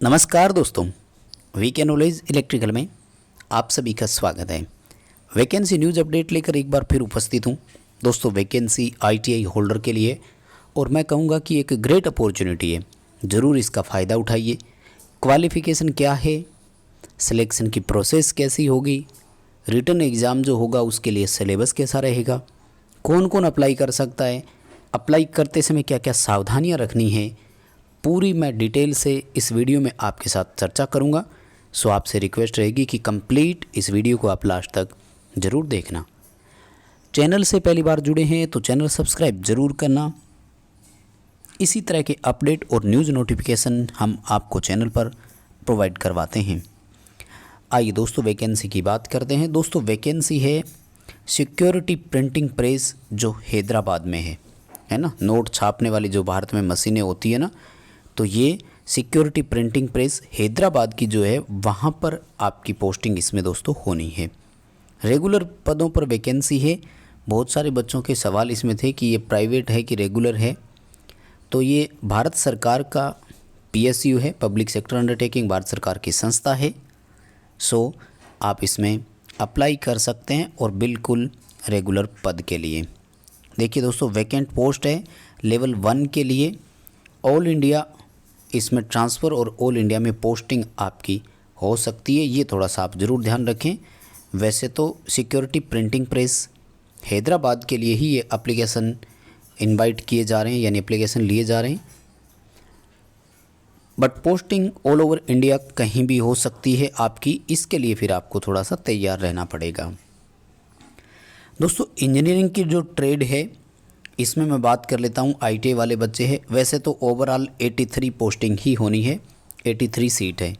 नमस्कार दोस्तों, VK knowledge electrical में आप सभी का स्वागत है। वैकेंसी न्यूज़ अपडेट लेकर एक बार फिर उपस्थित हूँ दोस्तों। वैकेंसी आईटीआई होल्डर के लिए और मैं कहूँगा कि एक ग्रेट अपॉर्चुनिटी है, ज़रूर इसका फ़ायदा उठाइए। क्वालिफ़िकेशन क्या है, सिलेक्शन की प्रोसेस कैसी होगी, रिटन एग्ज़ाम जो होगा उसके लिए सिलेबस कैसा रहेगा, कौन कौन अप्लाई कर सकता है, अप्लाई करते समय क्या क्या सावधानियाँ रखनी है, पूरी मैं डिटेल से इस वीडियो में आपके साथ चर्चा करूंगा। सो आपसे रिक्वेस्ट रहेगी कि कंप्लीट इस वीडियो को आप लास्ट तक ज़रूर देखना। चैनल से पहली बार जुड़े हैं तो चैनल सब्सक्राइब ज़रूर करना। इसी तरह के अपडेट और न्यूज़ नोटिफिकेशन हम आपको चैनल पर प्रोवाइड करवाते हैं। आइए दोस्तों वैकेंसी की बात करते हैं। दोस्तों वैकेंसी है सिक्योरिटी प्रिंटिंग प्रेस जो हैदराबाद में है ना। नोट छापने वाली जो भारत में मशीनें होती है ना, तो ये सिक्योरिटी प्रिंटिंग प्रेस हैदराबाद की जो है वहाँ पर आपकी पोस्टिंग इसमें दोस्तों होनी है। रेगुलर पदों पर वैकेंसी है। बहुत सारे बच्चों के सवाल इसमें थे कि ये प्राइवेट है कि रेगुलर है। तो ये भारत सरकार का पीएसयू है, पब्लिक सेक्टर अंडरटेकिंग, भारत सरकार की संस्था है। सो आप इसमें अप्लाई कर सकते हैं और बिल्कुल रेगुलर पद के लिए। देखिए दोस्तों, वैकेंट पोस्ट है लेवल 1 के लिए। ऑल इंडिया इसमें ट्रांसफ़र और ऑल इंडिया में पोस्टिंग आपकी हो सकती है, ये थोड़ा सा आप ज़रूर ध्यान रखें। वैसे तो सिक्योरिटी प्रिंटिंग प्रेस हैदराबाद के लिए ही ये एप्लीकेशन इनवाइट किए जा रहे हैं, यानी एप्लीकेशन लिए जा रहे हैं। But posting all over India कहीं भी हो सकती है आपकी, इसके लिए फिर आपको थोड़ा सा तैयार रहना पड़ेगा। दोस्तों इंजीनियरिंग की जो ट्रेड है इसमें मैं बात कर लेता हूँ। आईटीआई वाले बच्चे हैं। वैसे तो ओवरऑल 83 पोस्टिंग ही होनी है, 83 सीट है।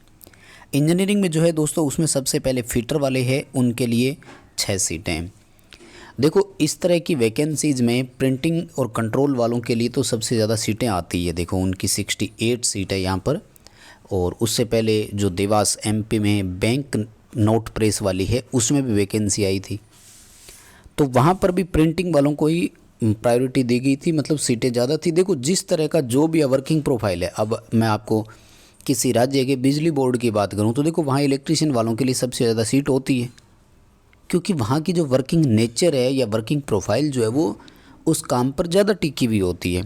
इंजीनियरिंग में जो है दोस्तों उसमें सबसे पहले फिटर वाले हैं, उनके लिए 6 सीटें हैं। देखो इस तरह की वैकेंसीज़ में प्रिंटिंग और कंट्रोल वालों के लिए तो सबसे ज़्यादा सीटें आती है। देखो उनकी 68 सीट है यहाँ पर। और उससे पहले जो देवास एमपी में बैंक नोट प्रेस वाली है उसमें भी वैकेंसी आई थी, तो वहाँ पर भी प्रिंटिंग वालों को ही प्रायोरिटी दी गई थी, मतलब सीटें ज़्यादा थी। देखो जिस तरह का जो भी वर्किंग प्रोफाइल है, अब मैं आपको किसी राज्य के बिजली बोर्ड की बात करूं तो देखो वहाँ इलेक्ट्रीशियन वालों के लिए सबसे ज़्यादा सीट होती है, क्योंकि वहाँ की जो वर्किंग नेचर है या वर्किंग प्रोफाइल जो है वो उस काम पर ज़्यादा टिकी हुई होती है।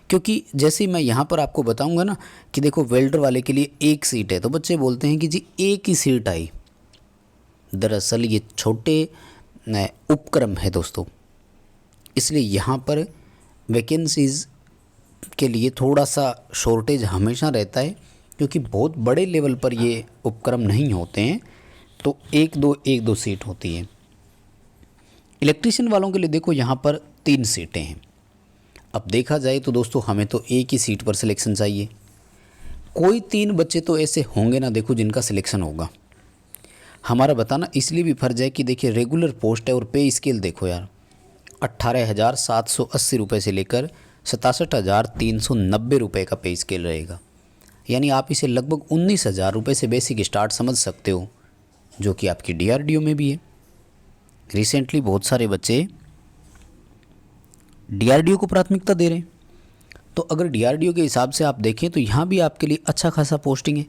क्योंकि जैसे मैं यहाँ पर आपको बताऊँगा ना कि देखो वेल्डर वाले के लिए 1 सीट है, तो बच्चे बोलते हैं कि जी 1 ही सीट आई। दरअसल ये छोटे उपक्रम है दोस्तों, इसलिए यहाँ पर वैकेंसीज़ के लिए थोड़ा सा शॉर्टेज हमेशा रहता है, क्योंकि बहुत बड़े लेवल पर ये उपक्रम नहीं होते हैं, तो एक दो सीट होती है। इलेक्ट्रीशियन वालों के लिए देखो यहाँ पर 3 सीटें हैं। अब देखा जाए तो दोस्तों हमें तो एक ही सीट पर सिलेक्शन चाहिए। कोई 3 बच्चे तो ऐसे होंगे ना देखो जिनका सिलेक्शन होगा। हमारा बताना इसलिए भी फर्ज है कि देखिए रेगुलर पोस्ट है और पे स्केल देखो यार, 18,780 रुपये से लेकर 67,390 रुपये का पे स्केल रहेगा। यानी आप इसे लगभग 19,000 रुपये से बेसिक स्टार्ट समझ सकते हो, जो कि आपकी डीआरडीओ में भी है। रिसेंटली बहुत सारे बच्चे डीआरडीओ को प्राथमिकता दे रहे हैं, तो अगर डीआरडीओ के हिसाब से आप देखें तो यहाँ भी आपके लिए अच्छा खासा पोस्टिंग है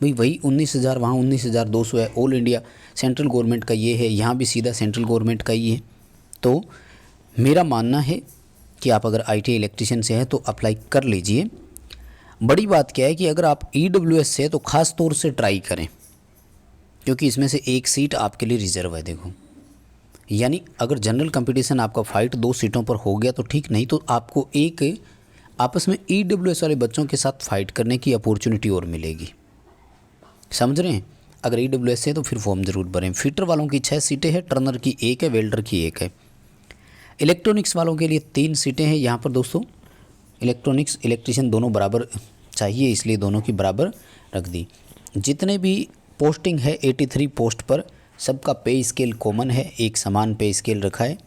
भाई। वही 19,000 वहाँ 19,200 है। ऑल इंडिया सेंट्रल गवर्नमेंट का ये है, यहाँ भी सीधा सेंट्रल गवर्नमेंट का ही है। तो मेरा मानना है कि आप अगर आईटीआई इलेक्ट्रीशियन से हैं तो अप्लाई कर लीजिए। बड़ी बात क्या है कि अगर आप ईडब्ल्यूएस से तो ख़ास तौर से ट्राई करें, क्योंकि इसमें से 1 सीट आपके लिए रिजर्व है। देखो यानी अगर जनरल कंपटीशन आपका फाइट 2 सीटों पर हो गया तो ठीक, नहीं तो आपको एक आपस में ईडब्ल्यूएस वाले बच्चों के साथ फाइट करने की अपॉर्चुनिटी और मिलेगी। समझ रहे हैं? अगर ईडब्ल्यूएस है तो फिर फॉर्म ज़रूर भरें। फिटर वालों की 6 सीटें हैं, टर्नर की 1 है, वेल्डर की 1 है। इलेक्ट्रॉनिक्स वालों के लिए 3 सीटें हैं यहाँ पर दोस्तों। इलेक्ट्रॉनिक्स इलेक्ट्रीशियन दोनों बराबर चाहिए, इसलिए दोनों की बराबर रख दी। जितने भी पोस्टिंग है 83 पोस्ट पर सबका पे स्केल कॉमन है, एक समान पे स्केल रखा है।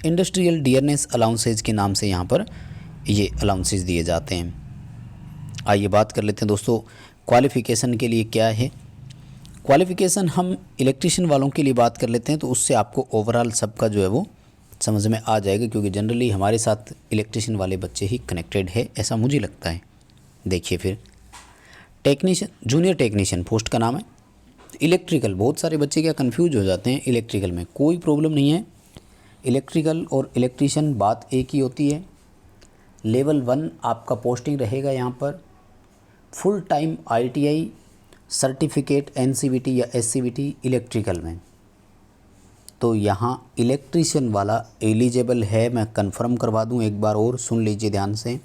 इंडस्ट्रियल डियरनेस अलाउंसेज के नाम से यहाँ पर ये अलाउंसेज दिए जाते हैं। आइए बात कर लेते हैं दोस्तों क्वालिफ़िकेशन के लिए क्या है। क्वालिफ़िकेशन हम इलेक्ट्रीशियन वालों के लिए बात कर लेते हैं, तो उससे आपको ओवरऑल सबका जो है वो समझ में आ जाएगा, क्योंकि जनरली हमारे साथ इलेक्ट्रीशियन वाले बच्चे ही कनेक्टेड है, ऐसा मुझे लगता है। देखिए फिर टेक्नीशियन, जूनियर टेक्नीशियन पोस्ट का नाम है। इलेक्ट्रिकल, बहुत सारे बच्चे क्या कंफ्यूज हो जाते हैं, इलेक्ट्रिकल में कोई प्रॉब्लम नहीं है। इलेक्ट्रिकल और इलेक्ट्रीशियन बात एक ही होती है। लेवल 1 आपका पोस्टिंग रहेगा यहाँ पर। Full time ITI certificate NCVT या SCVT इलेक्ट्रिकल में। तो यहाँ इलेक्ट्रीशियन वाला एलिजिबल है, मैं कंफर्म करवा दूँ, एक बार और सुन लीजिए ध्यान से।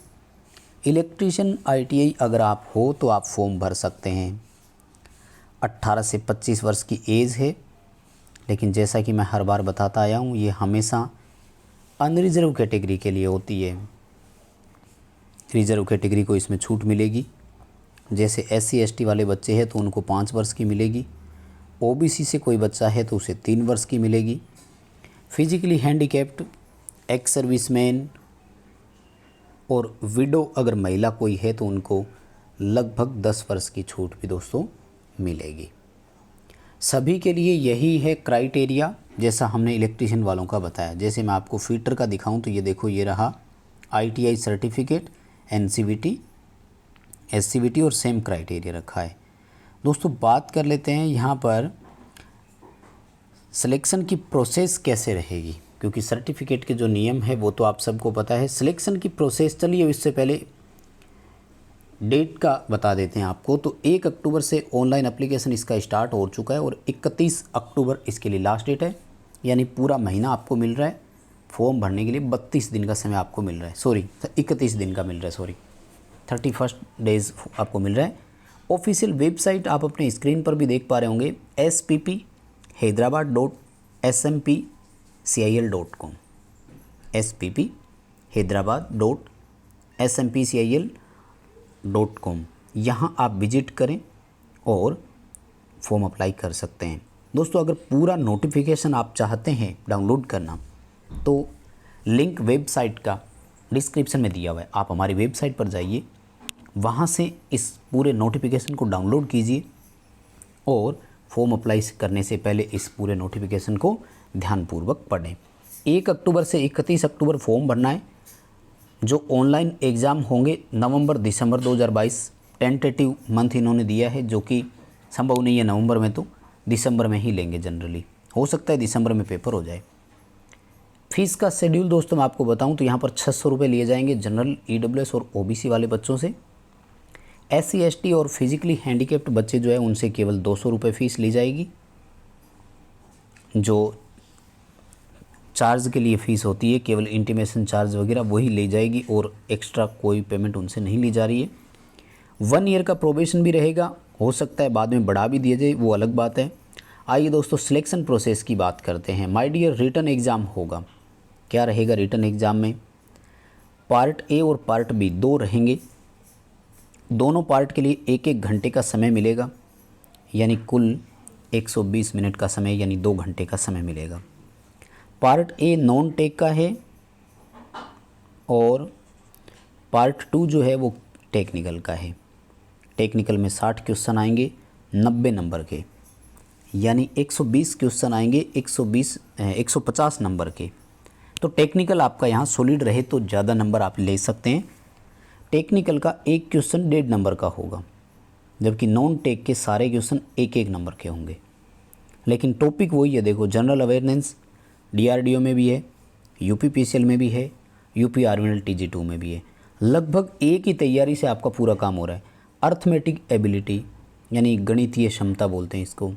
इलेक्ट्रीशियन ITI अगर आप हो तो आप फॉर्म भर सकते हैं। 18 से 25 वर्ष की एज है, लेकिन जैसा कि मैं हर बार बताता आया हूँ, ये हमेशा अनरिजर्व कैटेगरी के लिए होती है। रिजर्व कैटेगरी को इसमें छूट मिलेगी। जैसे SC ST वाले बच्चे हैं तो उनको 5 वर्ष की मिलेगी। OBC से कोई बच्चा है तो उसे 3 वर्ष की मिलेगी। फिजिकली हैंडीकैप्ड, एक्स सर्विसमैन और विडो अगर महिला कोई है तो उनको लगभग 10 वर्ष की छूट भी दोस्तों मिलेगी। सभी के लिए यही है क्राइटेरिया, जैसा हमने इलेक्ट्रीशियन वालों का बताया। जैसे मैं आपको फीटर का दिखाऊं तो ये देखो, ये रहा ITI सर्टिफिकेट, NCVT SCVT और सेम क्राइटेरिया रखा है। दोस्तों बात कर लेते हैं यहाँ पर सिलेक्शन की प्रोसेस कैसे रहेगी, क्योंकि सर्टिफिकेट के जो नियम है वो तो आप सबको पता है। सिलेक्शन की प्रोसेस, चलिए इससे पहले डेट का बता देते हैं आपको। तो 1 अक्टूबर से ऑनलाइन एप्लीकेशन इसका स्टार्ट हो चुका है और 31 अक्टूबर इसके लिए लास्ट डेट है, यानी पूरा महीना आपको मिल रहा है फॉर्म भरने के लिए। 32 दिन का समय आपको मिल रहा है, 31 दिन का मिल रहा है, 31 डेज़ आपको मिल रहा है। ऑफिशियल वेबसाइट आप अपने स्क्रीन पर भी देख पा रहे होंगे, spphyderabad.smpcil.com, spphyderabad.smpcil.com। यहाँ आप विजिट करें और फॉर्म अप्लाई कर सकते हैं। दोस्तों अगर पूरा नोटिफिकेशन आप चाहते हैं डाउनलोड करना तो लिंक वेबसाइट का डिस्क्रिप्शन में दिया हुआ है, आप हमारी वेबसाइट पर जाइए, वहाँ से इस पूरे नोटिफिकेशन को डाउनलोड कीजिए और फॉर्म अप्लाई करने से पहले इस पूरे नोटिफिकेशन को ध्यानपूर्वक पढ़ें। 1 अक्टूबर से 31 अक्टूबर फॉर्म भरना है। जो ऑनलाइन एग्ज़ाम होंगे नवंबर दिसंबर 2022, टेंटेटिव मंथ इन्होंने दिया है, जो कि संभव नहीं है नवंबर में, तो दिसंबर में ही लेंगे जनरली, हो सकता है दिसंबर में पेपर हो जाए। फीस का शेड्यूल दोस्तों मैं आपको बताऊं तो यहाँ पर 600 रुपये लिए जाएंगे जनरल, EWS और OBC वाले बच्चों से। SC ST और फिजिकली हैंडीकैप्ड बच्चे जो है उनसे केवल 200 रुपये फ़ीस ली जाएगी। जो चार्ज के लिए फ़ीस होती है, केवल इंटीमेशन चार्ज वगैरह वही ली जाएगी और एक्स्ट्रा कोई पेमेंट उनसे नहीं ली जा रही है। 1 ईयर का प्रोबेशन भी रहेगा, हो सकता है बाद में बढ़ा भी दिया जाए, वो अलग बात है। आइए दोस्तों सिलेक्शन प्रोसेस की बात करते हैं। माय डियर, रिटन एग्ज़ाम होगा। क्या रहेगा रिटन एग्ज़ाम में? पार्ट A और पार्ट B 2 रहेंगे। दोनों पार्ट के लिए 1-1 घंटे का समय मिलेगा, यानी कुल 120 मिनट का समय, यानी 2 घंटे का समय मिलेगा। पार्ट A नॉन टेक का है और पार्ट 2 जो है वो टेक्निकल का है। टेक्निकल में 60 क्वेश्चन आएंगे 90 नंबर के, यानी 120 क्वेश्चन आएंगे 150 नंबर के। तो टेक्निकल आपका यहाँ सॉलिड रहे तो ज़्यादा नंबर आप ले सकते हैं। टेक्निकल का 1 क्वेश्चन 1.5 नंबर का होगा, जबकि नॉन टेक के सारे क्वेश्चन 1-1 नंबर के होंगे। लेकिन टॉपिक वही है, देखो जनरल अवेयरनेस DRDO में भी है, UPPCL में भी है, UP आर्मी TG2 में भी है। लगभग एक ही तैयारी से आपका पूरा काम हो रहा है। अर्थमेटिक एबिलिटी यानी गणितीय क्षमता बोलते हैं इसको।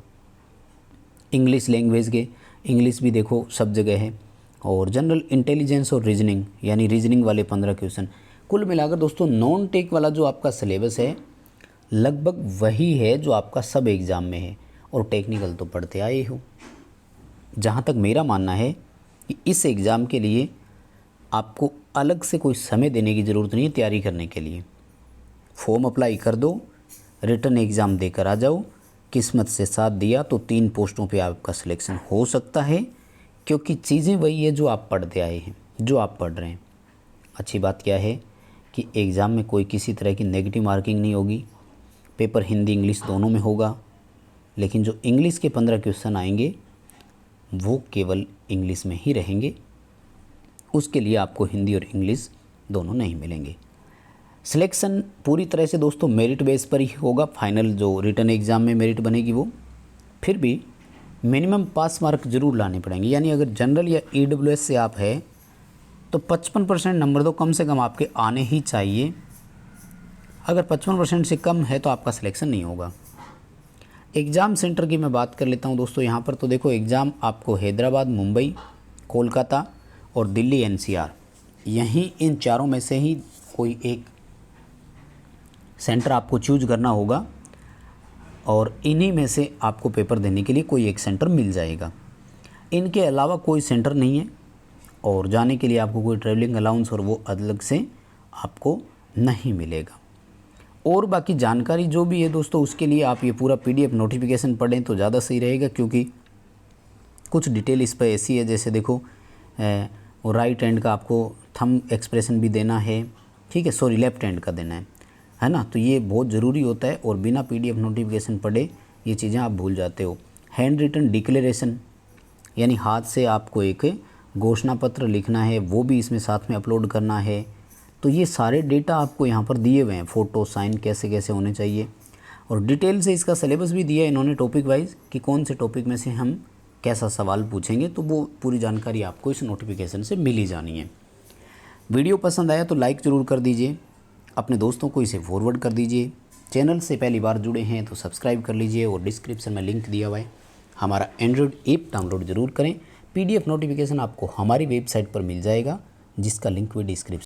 इंग्लिश लैंग्वेज के इंग्लिश भी देखो सब जगह है, और जनरल इंटेलिजेंस और रीजनिंग यानी रीजनिंग वाले 15 क्वेश्चन। कुल मिलाकर दोस्तों नॉन टेक वाला जो आपका सिलेबस है लगभग वही है जो आपका सब एग्ज़ाम में है, और टेक्निकल तो पढ़ते आए हो। जहाँ तक मेरा मानना है कि इस एग्ज़ाम के लिए आपको अलग से कोई समय देने की ज़रूरत नहीं है तैयारी करने के लिए। फॉर्म अप्लाई कर दो, रिटन एग्ज़ाम देकर आ जाओ। किस्मत से साथ दिया तो 3 पोस्टों पे आपका सिलेक्शन हो सकता है, क्योंकि चीज़ें वही है जो आप पढ़ते आए हैं, जो आप पढ़ रहे हैं। अच्छी बात क्या है कि एग्ज़ाम में कोई किसी तरह की नेगेटिव मार्किंग नहीं होगी। पेपर हिंदी इंग्लिश दोनों में होगा, लेकिन जो इंग्लिश के 15 क्वेश्चन आएंगे वो केवल इंग्लिश में ही रहेंगे। उसके लिए आपको हिंदी और इंग्लिश दोनों नहीं मिलेंगे। सिलेक्शन पूरी तरह से दोस्तों मेरिट बेस पर ही होगा। फाइनल जो रिटर्न एग्ज़ाम में मेरिट बनेगी वो, फिर भी मिनिमम पास मार्क जरूर लाने पड़ेंगे। यानी अगर जनरल या EWS से आप है तो 55% नंबर तो कम से कम आपके आने ही चाहिए। अगर 55% से कम है तो आपका सिलेक्शन नहीं होगा। एग्ज़ाम सेंटर की मैं बात कर लेता हूं दोस्तों। यहाँ पर तो देखो एग्ज़ाम आपको हैदराबाद, मुंबई, कोलकाता और दिल्ली NCR, यहीं इन चारों में से ही कोई एक सेंटर आपको चूज करना होगा और इन्हीं में से आपको पेपर देने के लिए कोई एक सेंटर मिल जाएगा। इनके अलावा कोई सेंटर नहीं है और जाने के लिए आपको कोई ट्रैवलिंग अलाउंस और वो अलग से आपको नहीं मिलेगा। और बाकी जानकारी जो भी है दोस्तों उसके लिए आप ये पूरा PDF नोटिफिकेशन पढ़ें तो ज़्यादा सही रहेगा, क्योंकि कुछ डिटेल इस पर ऐसी है, जैसे देखो वो राइट हैंड का आपको थंब एक्सप्रेशन भी देना है, ठीक है, सॉरी लेफ्ट हैंड का देना है ना। तो ये बहुत ज़रूरी होता है और बिना PDF नोटिफिकेशन पढ़े ये चीज़ें आप भूल जाते हो। हैंड रिटन डिक्लेरेशन, यानी हाथ से आपको एक घोषणा पत्र लिखना है, वो भी इसमें साथ में अपलोड करना है। तो ये सारे डेटा आपको यहाँ पर दिए हुए हैं, फ़ोटो, साइन कैसे कैसे होने चाहिए, और डिटेल से इसका सिलेबस भी दिया है इन्होंने टॉपिक वाइज कि कौन से टॉपिक में से हम कैसा सवाल पूछेंगे। तो वो पूरी जानकारी आपको इस नोटिफिकेशन से मिल ही जानी है। वीडियो पसंद आया तो लाइक ज़रूर कर दीजिए, अपने दोस्तों को इसे फॉरवर्ड कर दीजिए। चैनल से पहली बार जुड़े हैं तो सब्सक्राइब कर लीजिए और डिस्क्रिप्शन में लिंक दिया हुआ है, हमारा एंड्रॉयड ऐप डाउनलोड ज़रूर करें। PDF नोटिफिकेशन आपको हमारी वेबसाइट पर मिल जाएगा, जिसका लिंक भी डिस्क्रिप्शन